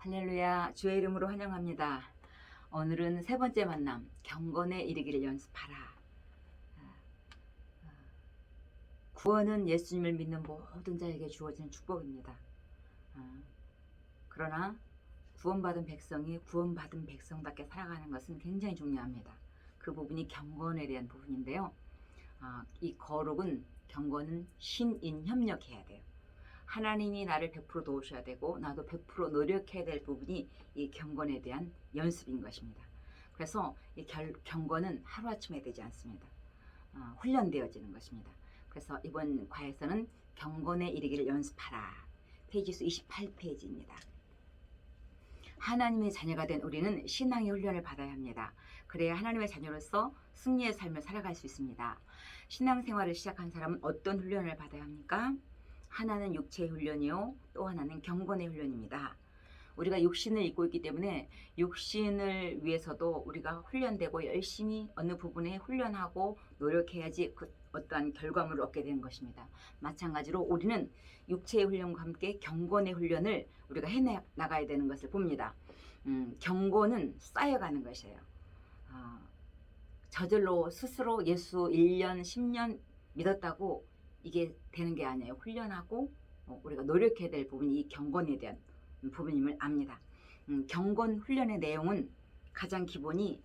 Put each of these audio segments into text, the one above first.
할렐루야, 주의 이름으로 환영합니다. 오늘은 세 번째 만남, 경건에 이르기를 연습하라. 구원은 예수님을 믿는 모든 자에게 주어지는 축복입니다. 그러나 구원받은 백성이 구원받은 백성답게 살아가는 것은 굉장히 중요합니다. 그 부분이 경건에 대한 부분인데요. 이 거룩은, 경건은 신인협력해야 돼요. 하나님이 나를 100% 도우셔야 되고 나도 100% 노력해야 될 부분이 이 경건에 대한 연습인 것입니다. 그래서 이 경건은 하루아침에 되지 않습니다. 훈련되어지는 것입니다. 그래서 이번 과에서는 경건에 이르기를 연습하라. 페이지 수 28페이지입니다. 하나님의 자녀가 된 우리는 신앙의 훈련을 받아야 합니다. 그래야 하나님의 자녀로서 승리의 삶을 살아갈 수 있습니다. 신앙생활을 시작한 사람은 어떤 훈련을 받아야 합니까? 하나는 육체의 훈련이요, 또 하나는 경건의 훈련입니다. 우리가 육신을 입고 있기 때문에 육신을 위해서도 우리가 훈련되고 열심히 어느 부분에 훈련하고 노력해야지 그 어떠한 결과물을 얻게 되는 것입니다. 마찬가지로 우리는 육체의 훈련과 함께 경건의 훈련을 우리가 해나가야 되는 것을 봅니다. 경건은 쌓여가는 것이에요. 저절로 스스로 예수 1년, 10년 믿었다고 이게 되는 게 아니에요. 훈련하고 우리가 노력해야 될 부분이 이 경건에 대한 부분임을 압니다. 경건 훈련의 내용은 가장 기본이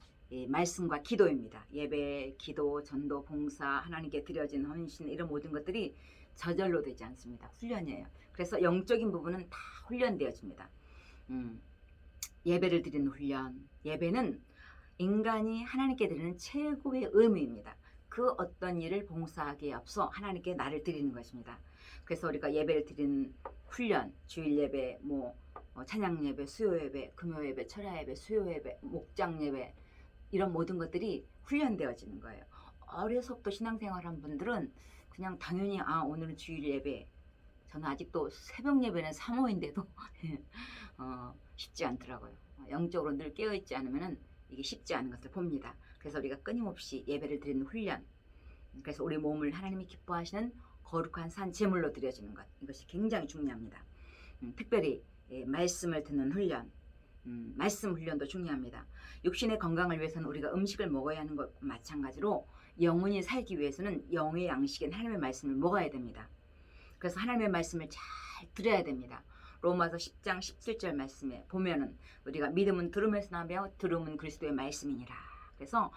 말씀과 기도입니다. 예배, 기도, 전도, 봉사, 하나님께 드려진 헌신, 이런 모든 것들이 저절로 되지 않습니다. 훈련이에요. 그래서 영적인 부분은 다 훈련되어집니다. 예배를 드리는 훈련. 예배는 인간이 하나님께 드리는 최고의 의무입니다. 그 어떤 일을 봉사하기에 앞서 하나님께 나를 드리는 것입니다. 그래서 우리가 예배를 드리는 훈련, 주일 예배, 찬양 예배, 수요 예배, 금요 예배, 철야 예배, 수요 예배, 목장 예배, 이런 모든 것들이 훈련되어지는 거예요. 어려서부터 신앙생활한 분들은 그냥 당연히 오늘은 주일 예배, 저는 아직도 새벽 예배는 사모인데도 쉽지 않더라고요. 영적으로 늘 깨어있지 않으면 이게 쉽지 않은 것을 봅니다. 그래서 우리가 끊임없이 예배를 드리는 훈련, 그래서 우리 몸을 하나님이 기뻐하시는 거룩한 산 제물로 드려지는 것, 이것이 굉장히 중요합니다. 특별히 말씀을 듣는 훈련, 말씀 훈련도 중요합니다. 육신의 건강을 위해서는 우리가 음식을 먹어야 하는 것 마찬가지로 영혼이 살기 위해서는 영의 양식인 하나님의 말씀을 먹어야 됩니다. 그래서 하나님의 말씀을 잘 들어야 됩니다. 로마서 10장 17절 말씀에 보면은 우리가 믿음은 들음에서 나며 들음은 그리스도의 말씀이니라. 그래서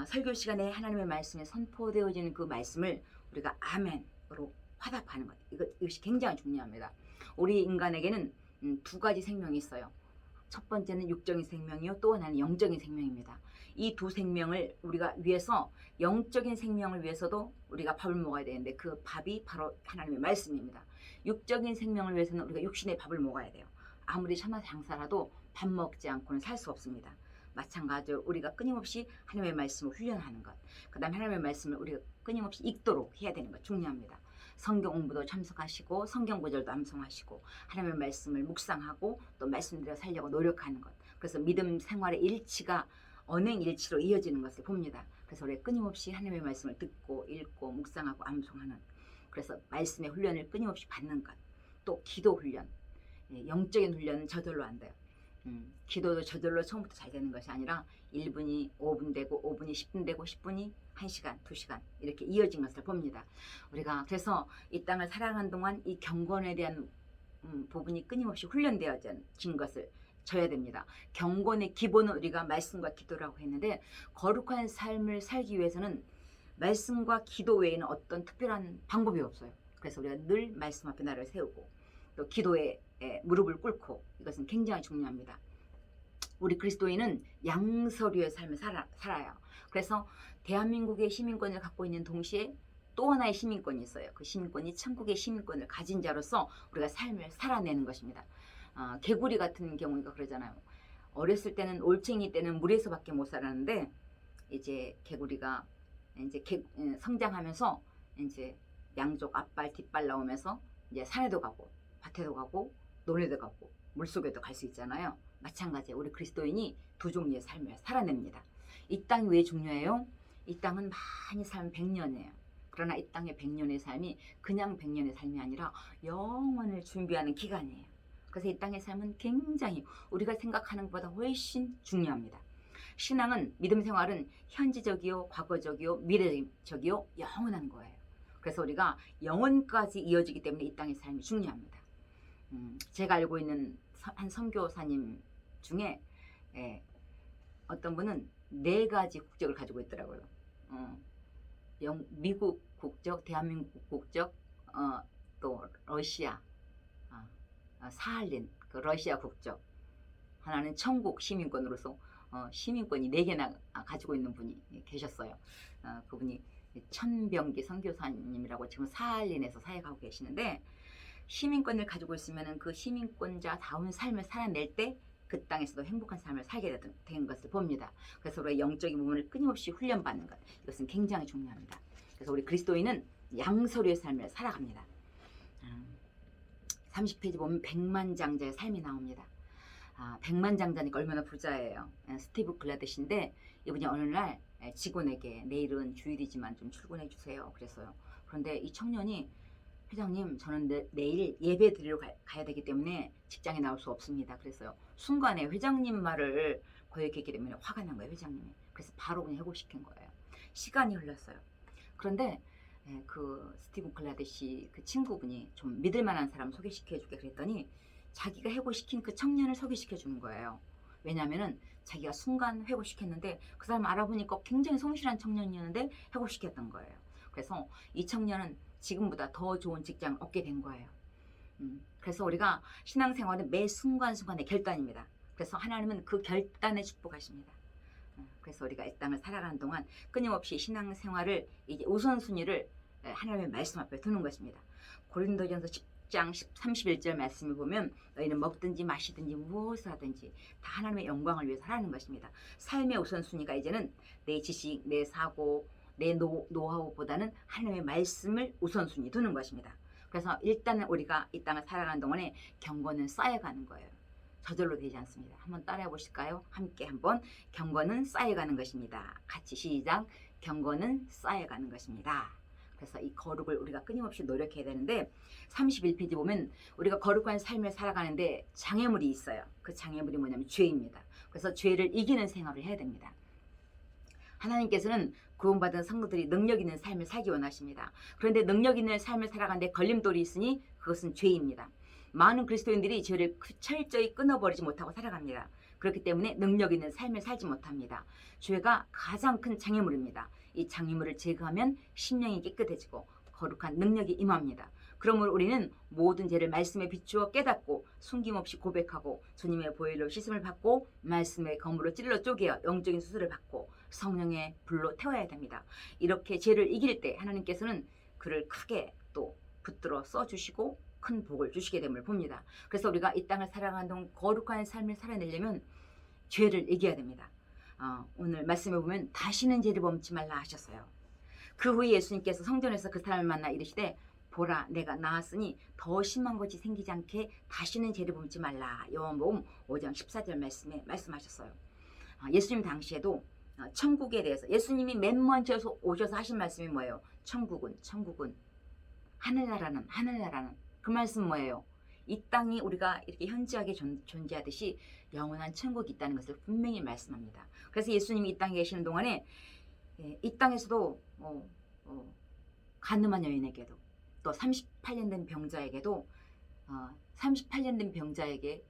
설교 시간에 하나님의 말씀에 선포되어지는 그 말씀을 우리가 아멘으로 화답하는 것, 이것이 굉장히 중요합니다. 우리 인간에게는 두 가지 생명이 있어요. 첫 번째는 육적인 생명이요, 또 하나는 영적인 생명입니다. 이 두 생명을 우리가 위해서, 영적인 생명을 위해서도 우리가 밥을 먹어야 되는데 그 밥이 바로 하나님의 말씀입니다. 육적인 생명을 위해서는 우리가 육신의 밥을 먹어야 돼요. 아무리 천하 장사라도 밥 먹지 않고는 살 수 없습니다. 마찬가지로 우리가 끊임없이 하나님의 말씀을 훈련하는 것, 그 다음에 하나님의 말씀을 우리가 끊임없이 읽도록 해야 되는 것 중요합니다. 성경 공부도 참석하시고 성경 구절도 암송하시고 하나님의 말씀을 묵상하고 또 말씀대로 살려고 노력하는 것, 그래서 믿음 생활의 일치가 언행일치로 이어지는 것을 봅니다. 그래서 우리가 끊임없이 하나님의 말씀을 듣고 읽고 묵상하고 암송하는, 그래서 말씀의 훈련을 끊임없이 받는 것, 또 기도 훈련, 영적인 훈련은 저절로 안 돼요. 기도도 저절로 처음부터 잘 되는 것이 아니라 1분이 5분 되고 5분이 10분 되고 10분이 1시간, 2시간 이렇게 이어진 것을 봅니다. 우리가 그래서 이 땅을 살아가는 동안 이 경건에 대한 부분이 끊임없이 훈련되어진 것을 져야 됩니다. 경건의 기본은 우리가 말씀과 기도라고 했는데, 거룩한 삶을 살기 위해서는 말씀과 기도 외에는 어떤 특별한 방법이 없어요. 그래서 우리가 늘 말씀 앞에 나를 세우고 또 기도에 무릎을 꿇고, 이것은 굉장히 중요합니다. 우리 그리스도인은 양서류의 삶을 살아요. 그래서 대한민국의 시민권을 갖고 있는 동시에 또 하나의 시민권이 있어요. 그 시민권이 천국의 시민권을 가진 자로서 우리가 삶을 살아내는 것입니다. 개구리 같은 경우가 그러잖아요. 어렸을 때는, 올챙이 때는 물에서밖에 못 살았는데 이제 개구리가 이제 성장하면서 이제 양쪽 앞발 뒷발 나오면서 이제 산에도 가고 밭에도 가고 논에도 가고 물속에도 갈 수 있잖아요. 마찬가지에 우리 그리스도인이 두 종류의 삶을 살아냅니다. 이 땅이 왜 중요해요? 이 땅은 많이 살면 100년이에요. 그러나 이 땅의 100년의 삶이 그냥 100년의 삶이 아니라 영원을 준비하는 기간이에요. 그래서 이 땅의 삶은 굉장히 우리가 생각하는 것보다 훨씬 중요합니다. 신앙은, 믿음 생활은 현지적이요, 과거적이요, 미래적이요, 영원한 거예요. 그래서 우리가 영원까지 이어지기 때문에 이 땅의 삶이 중요합니다. 제가 알고 있는 한 선교사님 중에 어떤 분은 4가지 국적을 가지고 있더라고요. 미국 국적, 대한민국 국적, 또 러시아, 사할린, 그 러시아 국적, 하나는 천국 시민권으로서 시민권이 4개나 가지고 있는 분이 계셨어요. 그분이 천병기 선교사님이라고 지금 사할린에서 사역하고 계시는데, 시민권을 가지고 있으면 그 시민권자다운 삶을 살아낼 때 그 땅에서도 행복한 삶을 살게 된 것을 봅니다. 그래서 우리의 영적인 부분을 끊임없이 훈련받는 것, 이것은 굉장히 중요합니다. 그래서 우리 그리스도인은 양서류의 삶을 살아갑니다. 30페이지 보면 백만장자의 삶이 나옵니다. 백만장자니까 얼마나 부자예요. 스티브 글라드신데, 이분이 어느 날 직원에게 내일은 주일이지만 좀 출근해 주세요. 그래서요. 그런데 이 청년이, 회장님, 저는 내일 예배 드리러 가야 되기 때문에 직장에 나올 수 없습니다. 그래서요. 순간에 회장님 말을 거역했기 때문에 화가 난 거예요, 회장님이. 그래서 바로 그냥 해고시킨 거예요. 시간이 흘렀어요. 그런데 그 스티븐 글라드시 그 친구분이 좀 믿을 만한 사람 소개시켜줄게 그랬더니 자기가 해고시킨 그 청년을 소개시켜 주는 거예요. 왜냐면은 자기가 순간 해고시켰는데 그 사람 알아보니까 굉장히 성실한 청년이었는데 해고시켰던 거예요. 그래서 이 청년은 지금보다 더 좋은 직장을 얻게 된 거예요. 그래서 우리가 신앙생활은 매 순간순간의 결단입니다. 그래서 하나님은 그 결단에 축복하십니다. 그래서 우리가 이 땅을 살아가는 동안 끊임없이 신앙생활을 이제 우선순위를 하나님의 말씀 앞에 두는 것입니다. 고린도전서 10장 31절 말씀을 보면 너희는 먹든지 마시든지 무엇을 하든지 다 하나님의 영광을 위해서 하라는 것입니다. 삶의 우선순위가 이제는 내 지식, 내 사고, 내 노하우보다는 하나님의 말씀을 우선순위 두는 것입니다. 그래서 일단은 우리가 이 땅을 살아가는 동안에 경건은 쌓여가는 거예요. 저절로 되지 않습니다. 한번 따라해 보실까요? 함께 한번. 경건은 쌓여가는 것입니다. 같이 시작. 경건은 쌓여가는 것입니다. 그래서 이 거룩을 우리가 끊임없이 노력해야 되는데, 31페이지 보면 우리가 거룩한 삶을 살아가는데 장애물이 있어요. 그 장애물이 뭐냐면 죄입니다. 그래서 죄를 이기는 생활을 해야 됩니다. 하나님께서는 구원받은 성도들이 능력 있는 삶을 살기 원하십니다. 그런데 능력 있는 삶을 살아가는데 걸림돌이 있으니 그것은 죄입니다. 많은 그리스도인들이 죄를 철저히 끊어버리지 못하고 살아갑니다. 그렇기 때문에 능력 있는 삶을 살지 못합니다. 죄가 가장 큰 장애물입니다. 이 장애물을 제거하면 심령이 깨끗해지고 거룩한 능력이 임합니다. 그러므로 우리는 모든 죄를 말씀에 비추어 깨닫고 숨김없이 고백하고 주님의 보혈로 씻음을 받고 말씀의 검으로 찔러 쪼개어 영적인 수술을 받고 성령의 불로 태워야 됩니다. 이렇게 죄를 이길 때 하나님께서는 그를 크게 또 붙들어 써주시고 큰 복을 주시게 됨을 봅니다. 그래서 우리가 이 땅을 살아가는 동안 거룩한 삶을 살아내려면 죄를 이겨야 됩니다. 오늘 말씀에 보면 다시는 죄를 범치 말라 하셨어요. 그 후에 예수님께서 성전에서 그 사람을 만나 이르시되 보라 내가 나았으니 더 심한 것이 생기지 않게 다시는 죄를 범치 말라. 요한복음 5장 14절 말씀에 말씀하셨어요. 예수님 당시에도 천국에 대해서 예수님이 맨 먼저 오셔서 하신 말씀이 뭐예요? 천국은 하늘나라는 그 말씀 뭐예요? 이 땅이 우리가 이렇게 현저하게 존재하듯이 영원한 천국이 있다는 것을 분명히 말씀합니다. 그래서 예수님이 이 땅에 계시는 동안에 이 땅에서도 간음한 여인에게도 또 38년 된 병자에게도 38년 된 병자에게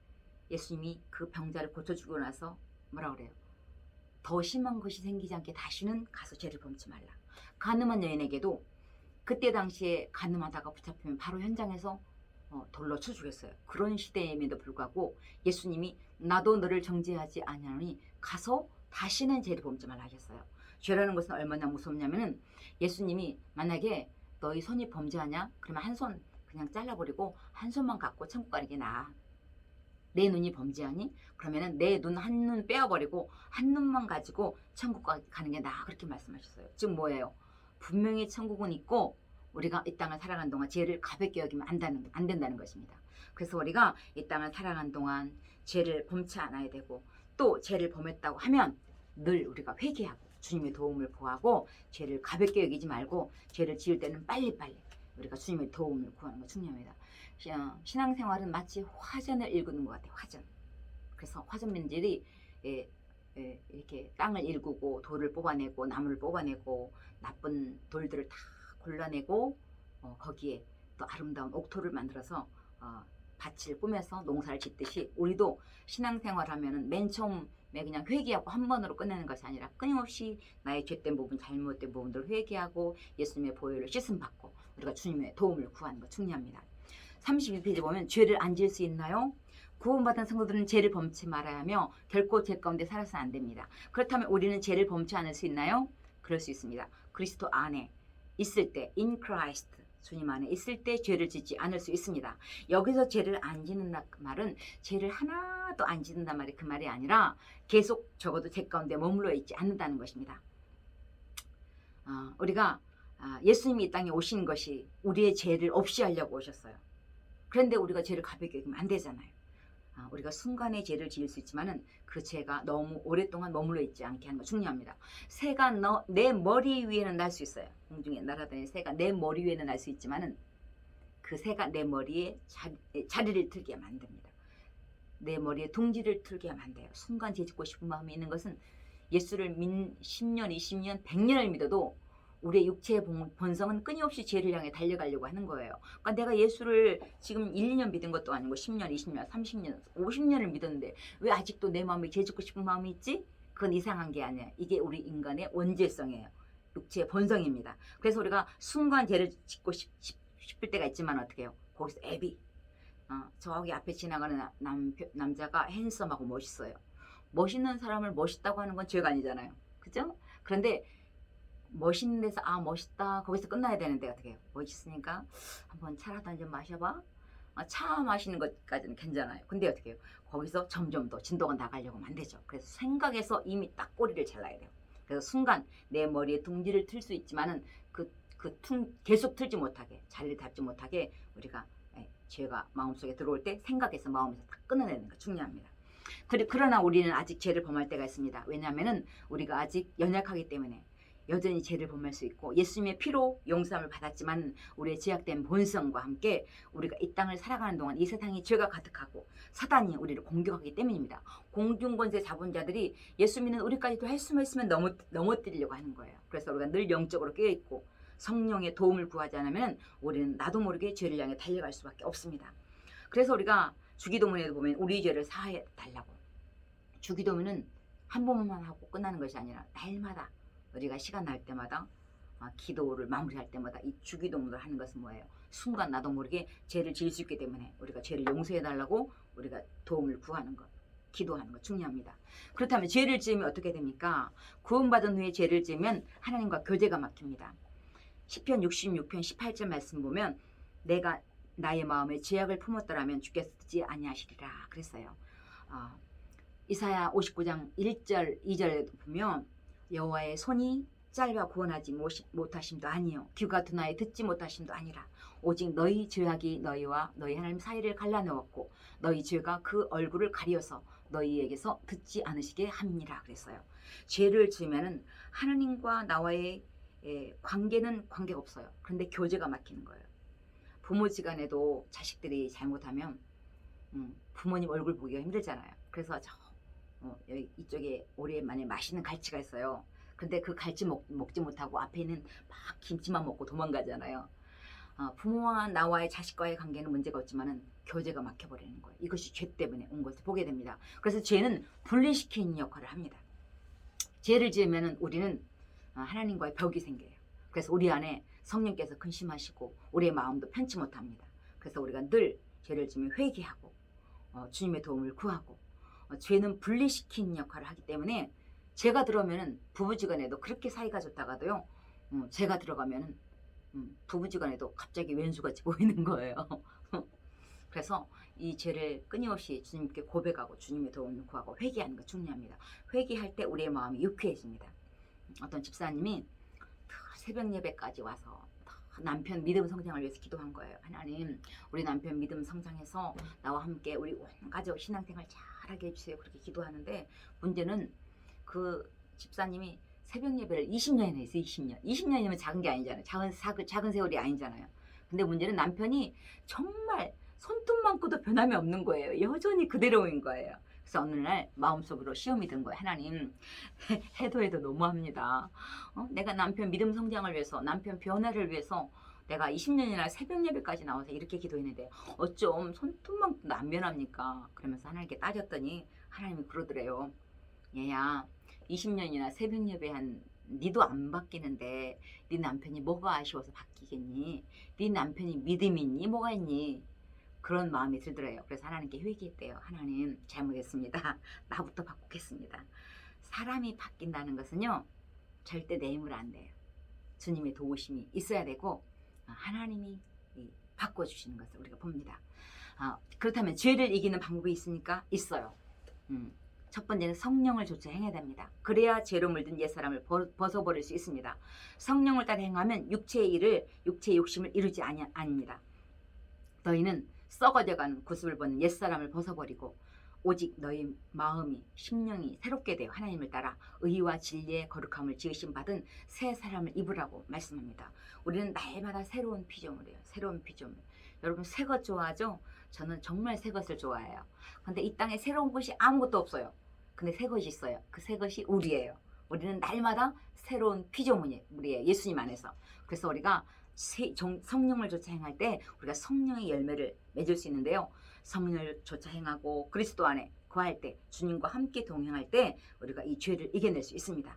예수님이 그 병자를 고쳐주고 나서 뭐라 그래요? 더 심한 것이 생기지 않게 다시는 가서 죄를 범치 말라. 간음한 여인에게도 그때 당시에 간음하다가 붙잡히면 바로 현장에서 돌로 쳐 죽였어요. 그런 시대임에도 불구하고 예수님이 나도 너를 정죄하지 아니하노니 가서 다시는 죄를 범치 말라 하셨어요. 죄라는 것은 얼마나 무섭냐면은 예수님이 만약에 너희 손이 범죄하냐? 그러면 한 손 그냥 잘라버리고 한 손만 갖고 천국 가는 게 나아. 내 눈이 범죄하니? 그러면은 내 눈 한 눈 빼어버리고 한 눈만 가지고 천국 가는 게 나아. 그렇게 말씀하셨어요. 즉 뭐예요? 분명히 천국은 있고 우리가 이 땅을 살아가는 동안 죄를 가볍게 여기면 안 된다는 것입니다. 그래서 우리가 이 땅을 살아가는 동안 죄를 범치 않아야 되고 또 죄를 범했다고 하면 늘 우리가 회개하고 주님의 도움을 구하고 죄를 가볍게 여기지 말고 죄를 지을 때는 빨리빨리 우리가 주님의 도움을 구하는 거 중요합니다. 신앙생활은 마치 화전을 일구는 것 같아요. 화전. 그래서 화전민들이 이렇게 땅을 일구고 돌을 뽑아내고 나무를 뽑아내고 나쁜 돌들을 다 골라내고 거기에 또 아름다운 옥토를 만들어서 밭을 꾸며서 농사를 짓듯이 우리도 신앙생활하면은 맨 처음에 그냥 회개하고 한 번으로 끝내는 것이 아니라 끊임없이 나의 죄된 부분, 잘못된 부분들을 회개하고 예수님의 보혈로 씻음 받고 우리가 주님의 도움을 구하는 것 중요합니다. 32페이지 보면 죄를 안 지을 수 있나요? 구원받은 성도들은 죄를 범치 말아야 하며 결코 죄 가운데 살아서는 안 됩니다. 그렇다면 우리는 죄를 범치 않을 수 있나요? 그럴 수 있습니다. 그리스도 안에 있을 때, in Christ, 주님 안에 있을 때 죄를 짓지 않을 수 있습니다. 여기서 죄를 안 짓는다 그 말은 죄를 하나도 안 짓는단 말이 그 말이 아니라 계속 적어도 죄 가운데 머물러 있지 않는다는 것입니다. 우리가 예수님이 이 땅에 오신 것이 우리의 죄를 없이 하려고 오셨어요. 그런데 우리가 죄를 가볍게 여기면 안 되잖아요. 우리가 순간에 죄를 지을 수 있지만은 그 죄가 너무 오랫동안 머물러 있지 않게 하는 거 중요합니다. 새가 내 머리 위에는 날 수 있어요. 공중에 날아다니는 새가 내 머리 위에는 날 수 있지만은 그 새가 내 머리에 자리를 틀게 만듭니다. 내 머리에 둥지를 틀게 하면 안 돼요. 순간 죄 짓고 싶은 마음이 있는 것은 예수를 10년, 20년, 100년을 믿어도 우리의 육체의 본성은 끊임없이 죄를 향해 달려가려고 하는 거예요. 그러니까 내가 예수를 지금 1, 2년 믿은 것도 아니고 10년, 20년, 30년, 50년을 믿었는데 왜 아직도 내 마음에 죄 짓고 싶은 마음이 있지? 그건 이상한 게 아니에요. 이게 우리 인간의 원죄성이에요. 육체의 본성입니다. 그래서 우리가 순간 죄를 짓고 싶을 때가 있지만 어떻게 해요? 거기서 애비. 저기 앞에 지나가는 남자가 핸섬하고 멋있어요. 멋있는 사람을 멋있다고 하는 건 죄가 아니잖아요. 그죠? 그런데 멋있는 데서 멋있다 거기서 끝나야 되는데 어떻게 해요? 멋있으니까 한번 차라도 한 잔 마셔봐. 차 마시는 것까지는 괜찮아요. 근데 어떻게 해요? 거기서 점점 더 진도가 나가려고 하면 안 되죠. 그래서 생각에서 이미 딱 꼬리를 잘라야 돼요. 그래서 순간 내 머리에 둥지를 틀 수 있지만은 계속 틀지 못하게 자리를 잡지 못하게 우리가 죄가 마음속에 들어올 때 생각에서 마음에서 딱 끊어내는 거 중요합니다. 그러나 우리는 아직 죄를 범할 때가 있습니다. 왜냐하면은 우리가 아직 연약하기 때문에 여전히 죄를 범할 수 있고 예수님의 피로 용서함을 받았지만 우리의 죄악된 본성과 함께 우리가 이 땅을 살아가는 동안 이 세상이 죄가 가득하고 사단이 우리를 공격하기 때문입니다. 공중권세 자본자들이 예수 믿는 우리까지도 할 수만 있으면 넘어뜨리려고 하는 거예요. 그래서 우리가 늘 영적으로 깨어있고 성령의 도움을 구하지 않으면 우리는 나도 모르게 죄를 향해 달려갈 수밖에 없습니다. 그래서 우리가 주기도문에도 보면 우리 죄를 사해 달라고. 주기도문은 한 번만 하고 끝나는 것이 아니라 날마다 우리가 시간 날 때마다 기도를 마무리할 때마다 이 주기도문을 하는 것은 뭐예요? 순간 나도 모르게 죄를 지을 수 있기 때문에 우리가 죄를 용서해 달라고 우리가 도움을 구하는 것, 기도하는 것 중요합니다. 그렇다면 죄를 지으면 어떻게 됩니까? 구원받은 후에 죄를 지으면 하나님과 교제가 막힙니다. 시편 66편 18절 말씀 보면 내가 나의 마음에 죄악을 품었더라면 주께서 듣지 아니하시리라 그랬어요. 이사야 59장 1절 2절에도 보면 여호와의 손이 짧아 구원하지 못하심도 아니요 귀가 드나에 듣지 못하심도 아니라 오직 너희 죄악이 너희와 너희 하나님 사이를 갈라놓았고 너희 죄가 그 얼굴을 가리어서 너희에게서 듣지 않으시게 함이라 그랬어요. 죄를 지으면은 하나님과 나와의 관계는 관계가 없어요. 그런데 교제가 막히는 거예요. 부모지간에도 자식들이 잘못하면 부모님 얼굴 보기가 힘들잖아요. 그래서 여기 이쪽에 오랜만에 맛있는 갈치가 있어요. 근데 그 갈치 먹지 못하고 앞에 있는 막 김치만 먹고 도망가잖아요. 부모와 나와의 자식과의 관계는 문제가 없지만은 교제가 막혀버리는 거예요. 이것이 죄 때문에 온 것을 보게 됩니다. 그래서 죄는 분리시키는 역할을 합니다. 죄를 지으면은 우리는 하나님과의 벽이 생겨요. 그래서 우리 안에 성령께서 근심하시고 우리의 마음도 편치 못합니다. 그래서 우리가 늘 죄를 지으면 회개하고 주님의 도움을 구하고 죄는 분리시키는 역할을 하기 때문에 죄가 들어오면은 부부지간에도 그렇게 사이가 좋다가도요 죄가 들어가면은 부부지간에도 갑자기 왼수같이 보이는 거예요. 그래서 이 죄를 끊임없이 주님께 고백하고 주님의 도움을 구하고 회개하는 거 중요합니다. 회개할 때 우리의 마음이 유쾌해집니다. 어떤 집사님이 새벽 예배까지 와서 남편 믿음 성장을 위해서 기도한 거예요. 하나님 우리 남편 믿음 성장해서 나와 함께 우리 온 가족 신앙생활 잘하게 해주세요. 그렇게 기도하는데 문제는 그 집사님이 새벽 예배를 20년이나 했어요. 20년이면 작은 게 아니잖아요. 작은 세월이 아니잖아요. 근데 문제는 남편이 정말 손톱만큼도 변함이 없는 거예요. 여전히 그대로인 거예요. 그래서 어느 날 마음속으로 시험이 든 거예요. 하나님, 해도 너무합니다. 내가 남편 믿음 성장을 위해서, 남편 변화를 위해서 내가 20년이나 새벽 예배까지 나와서 이렇게 기도했는데 어쩜 손톱만큼도 안 변합니까? 그러면서 하나님께 따졌더니 하나님이 그러더래요. 얘야, 20년이나 새벽 예배한 니도 안 바뀌는데 네 남편이 뭐가 아쉬워서 바뀌겠니? 네 남편이 믿음이 있니? 뭐가 있니? 그런 마음이 들더래요. 그래서 하나님께 회개했대요. 하나님, 잘못했습니다. 나부터 바꾸겠습니다. 사람이 바뀐다는 것은요, 절대 내 힘으로 안 돼요. 주님의 도우심이 있어야 되고 하나님이 바꿔주시는 것을 우리가 봅니다. 그렇다면 죄를 이기는 방법이 있습니까? 있어요. 첫 번째는 성령을 좇아 행해야 됩니다. 그래야 죄로 물든 옛사람을 벗어버릴 수 있습니다. 성령을 따라 행하면 육체의 욕심을 이루지 아닙니다. 너희는 썩어져가는 구습을 벗는 옛사람을 벗어버리고 오직 너희 마음이 심령이 새롭게 되어 하나님을 따라 의와 진리의 거룩함을 지으심 받은 새 사람을 입으라고 말씀합니다. 우리는 날마다 새로운 피조물이에요. 새로운 피조물. 여러분 새 것 좋아하죠? 저는 정말 새 것을 좋아해요. 근데 이 땅에 새로운 것이 아무것도 없어요. 근데 새 것이 있어요. 그 새 것이 우리예요. 우리는 날마다 새로운 피조물이에요. 예수님 안에서. 그래서 우리가 성령을 좇아 행할 때 우리가 성령의 열매를 맺을 수 있는데요. 성령을 좇아 행하고 그리스도 안에 거할 때, 주님과 함께 동행할 때 우리가 이 죄를 이겨낼 수 있습니다.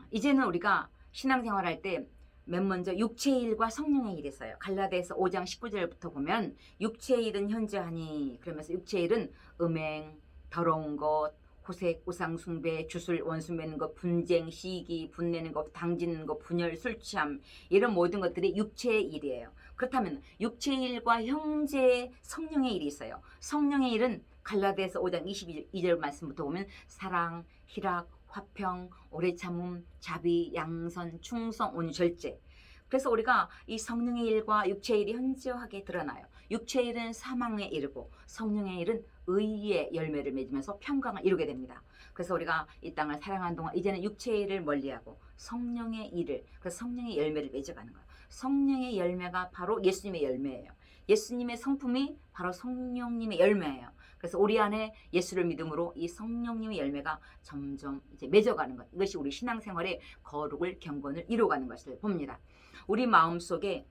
이제는 우리가 신앙생활할 때 맨 먼저 육체의 일과 성령의 일이 있어요. 갈라디아서 5장 19절부터 보면 육체의 일은 현저하니, 그러면서 육체의 일은 음행, 더러운 것, 호색, 우상숭배, 주술, 원수 맺는 것, 분쟁, 시기, 분내는 것, 당짓는 것, 분열, 술취함, 이런 모든 것들이 육체의 일이에요. 그렇다면 육체의 일과 형제의 성령의 일이 있어요. 성령의 일은 갈라디아서 5장 22절 말씀부터 보면 사랑, 희락, 화평, 오래 참음, 자비, 양선, 충성, 온유, 절제. 그래서 우리가 이 성령의 일과 육체의 일이 현저하게 드러나요. 육체의 일은 사망에 이르고 성령의 일은 의의 열매를 맺으면서 평강을 이루게 됩니다. 그래서 우리가 이 땅을 살아가는 동안 이제는 육체의 일을 멀리하고 성령의 일을, 그래서 성령의 열매를 맺어가는 거예요. 성령의 열매가 바로 예수님의 열매예요. 예수님의 성품이 바로 성령님의 열매예요. 그래서 우리 안에 예수를 믿음으로 이 성령님의 열매가 점점 이제 맺어가는 것. 이것이 우리 신앙생활의 거룩을 경건을 이루어가는 것을 봅니다. 우리 마음속에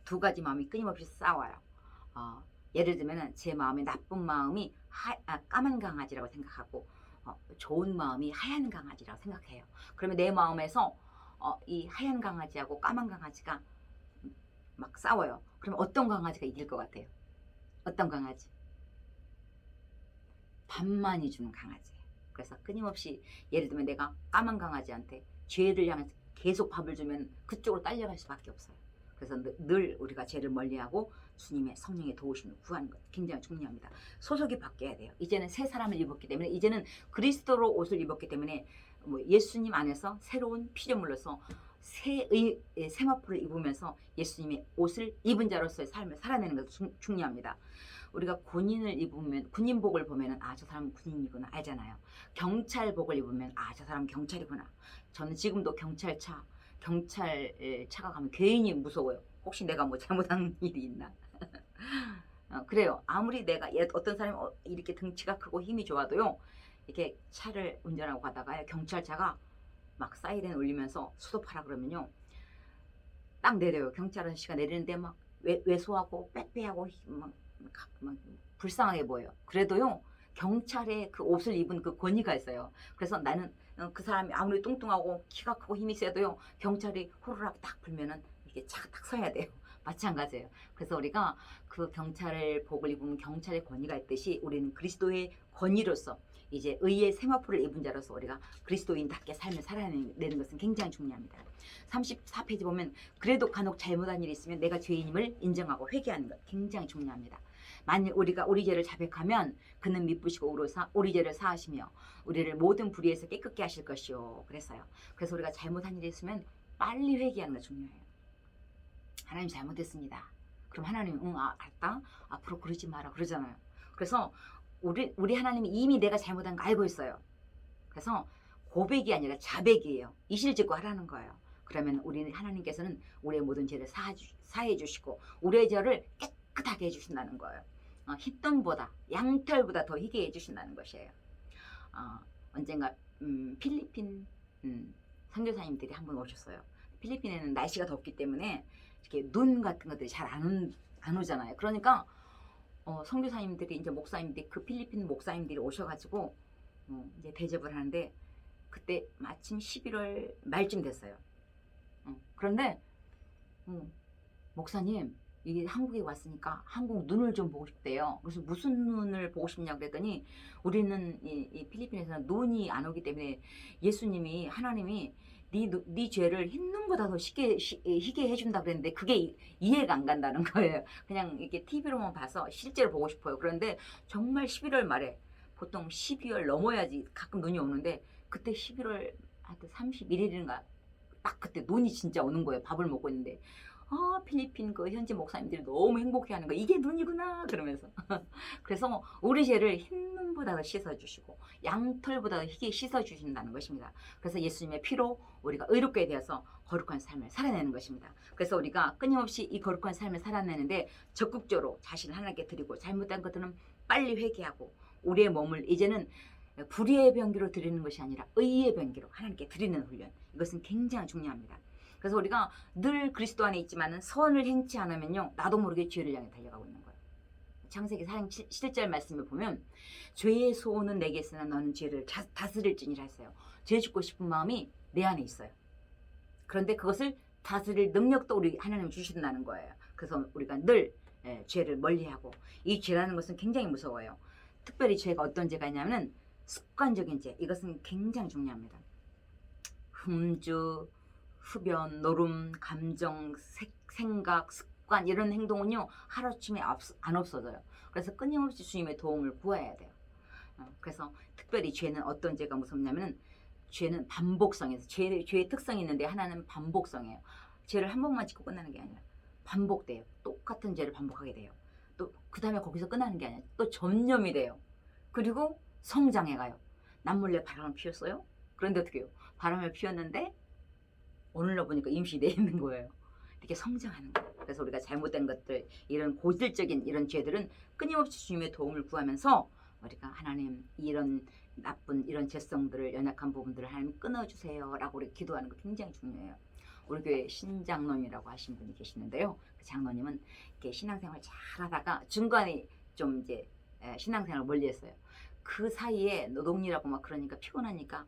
두 가지 마음이 끊임없이 싸워요. 예를 들면 제 마음에 나쁜 마음이 까만 강아지라고 생각하고 좋은 마음이 하얀 강아지라고 생각해요. 그러면 내 마음에서 이 하얀 강아지하고 까만 강아지가 막 싸워요. 그러면 어떤 강아지가 이길 것 같아요? 어떤 강아지? 밥 많이 주는 강아지. 그래서 끊임없이 예를 들면 내가 까만 강아지한테 죄를 향해서 계속 밥을 주면 그쪽으로 딸려갈 수밖에 없어요. 그래서 늘 우리가 죄를 멀리하고 주님의 성령의 도우심을 구하는 것 굉장히 중요합니다. 소속이 바뀌어야 돼요. 이제는 새 사람을 입었기 때문에, 이제는 그리스도로 옷을 입었기 때문에 예수님 안에서 새로운 피조물로서 세마포를 입으면서 예수님의 옷을 입은 자로서의 삶을 살아내는 것이 중요합니다. 우리가 군인을 입으면, 군인복을 보면 저 사람은 군인이구나 알잖아요. 경찰복을 입으면 저 사람은 경찰이구나. 저는 지금도 경찰차가 가면 괜히 무서워요. 혹시 내가 뭐 잘못한 일이 있나. 그래요. 아무리 내가 어떤 사람이 이렇게 등치가 크고 힘이 좋아도요, 이렇게 차를 운전하고 가다가 경찰차가 막 사이렌 울리면서 수도하라 그러면요, 딱 내려요. 경찰 아저씨가 내리는데 막 왜소하고 빼빼하고 막 불쌍하게 보여요. 그래도요, 경찰의 그 옷을 입은 그 권위가 있어요. 그래서 나는 그 사람이 아무리 뚱뚱하고 키가 크고 힘이 세도요, 경찰이 호루라기 딱 불면은 이렇게 차가 딱 서야 돼요. 마찬가지예요. 그래서 우리가 그 경찰의 복을 입으면 경찰의 권위가 있듯이 우리는 그리스도의 권위로서 이제 의의 세마포를 입은 자로서 우리가 그리스도인답게 삶을 살아내는 것은 굉장히 중요합니다. 34페이지 보면 그래도 간혹 잘못한 일이 있으면 내가 죄인임을 인정하고 회개하는 것 굉장히 중요합니다. 만일 우리가 우리 죄를 자백하면 그는 미쁘시고 우리 죄를 사하시며 우리를 모든 불의에서 깨끗게 하실 것이요. 그래서 우리가 잘못한 일이 있으면 빨리 회개하는 거 중요해요. 하나님 잘못했습니다. 그럼 하나님은 알았다. 앞으로 그러지 마라 그러잖아요. 그래서 우리 하나님이 이미 내가 잘못한 거 알고 있어요. 그래서 고백이 아니라 자백이에요. 이실직고 하라는 거예요. 그러면 우리는 하나님께서는 우리의 모든 죄를 사해 주시고 우리의 죄를 깨끗하게 해주신다는 거예요. 흰똥보다 양털보다 더 희게 해주신다는 것이에요. 언젠가 필리핀 선교사님들이 한 번 오셨어요. 필리핀에는 날씨가 덥기 때문에 이렇게 눈 같은 것들이 잘 안 오잖아요. 그러니까 선교사님들이 이제 목사님들이 그 필리핀 목사님들이 오셔가지고 이제 대접을 하는데 그때 마침 11월 말쯤 됐어요. 그런데 목사님 이게 한국에 왔으니까 한국 눈을 좀 보고 싶대요. 그래서 무슨 눈을 보고 싶냐고 그랬더니 우리는 이 필리핀에서는 눈이 안 오기 때문에 예수님이 하나님이 네 죄를 흰 눈보다 더 희게 해준다 그랬는데 그게 이해가 안 간다는 거예요. 그냥 이렇게 TV로만 봐서 실제로 보고 싶어요. 그런데 정말 11월 말에 보통 12월 넘어야지 가끔 눈이 오는데 그때 11월 하여튼 31일인가 딱 그때 눈이 진짜 오는 거예요. 밥을 먹고 있는데 필리핀 그 현지 목사님들이 너무 행복해하는 거 이게 눈이구나 그러면서 그래서 우리 죄를 흰 눈보다 더 씻어주시고 양털보다 더 희게 씻어주신다는 것입니다. 그래서 예수님의 피로 우리가 의롭게 되어서 거룩한 삶을 살아내는 것입니다. 그래서 우리가 끊임없이 이 거룩한 삶을 살아내는데 적극적으로 자신을 하나님께 드리고 잘못된 것들은 빨리 회개하고 우리의 몸을 이제는 불의의 병기로 드리는 것이 아니라 의의 병기로 하나님께 드리는 훈련, 이것은 굉장히 중요합니다. 그래서 우리가 늘 그리스도 안에 있지만은 선을 행치 않으면요 나도 모르게 죄를 향해 달려가고 있는 거예요. 창세기 4장 7절 말씀을 보면 죄의 소원은 내게 있으나 너는 죄를 다스릴지니라 했어요. 죄 짓고 싶은 마음이 내 안에 있어요. 그런데 그것을 다스릴 능력도 우리 하나님 주신다는 거예요. 그래서 우리가 늘 죄를 멀리하고, 이 죄라는 것은 굉장히 무서워요. 특별히 죄가 어떤 죄가 있냐면 습관적인 죄, 이것은 굉장히 중요합니다. 흠주, 흡연, 노름, 감정, 생각, 습관 이런 행동은요 하루아침에 안 없어져요. 그래서 끊임없이 주님의 도움을 구해야 돼요. 그래서 특별히 죄는 어떤 죄가 무섭냐면 죄는 반복성에서 죄의 특성이 있는데 하나는 반복성이에요. 죄를 한 번만 짓고 끝나는 게 아니라 반복돼요. 똑같은 죄를 반복하게 돼요. 또 그 다음에 거기서 끝나는 게 아니라 또 전염이 돼요. 그리고 성장해가요. 남몰래 바람을 피웠어요. 그런데 어떻게 해요? 바람을 피웠는데 오늘로 보니까 임시되어 있는 거예요. 이렇게 성장하는 거예요. 그래서 우리가 잘못된 것들, 이런 고질적인 이런 죄들은 끊임없이 주님의 도움을 구하면서 우리가 하나님 이런 나쁜 이런 죄성들을, 연약한 부분들을 하나님 끊어주세요 라고 우리 기도하는 거 굉장히 중요해요. 우리 교회 신장로님이라고 하신 분이 계시는데요. 그 장로님은 이렇게 신앙생활 잘 하다가 중간에 좀 이제 신앙생활을 멀리했어요. 그 사이에 노동이라고 막 그러니까 피곤하니까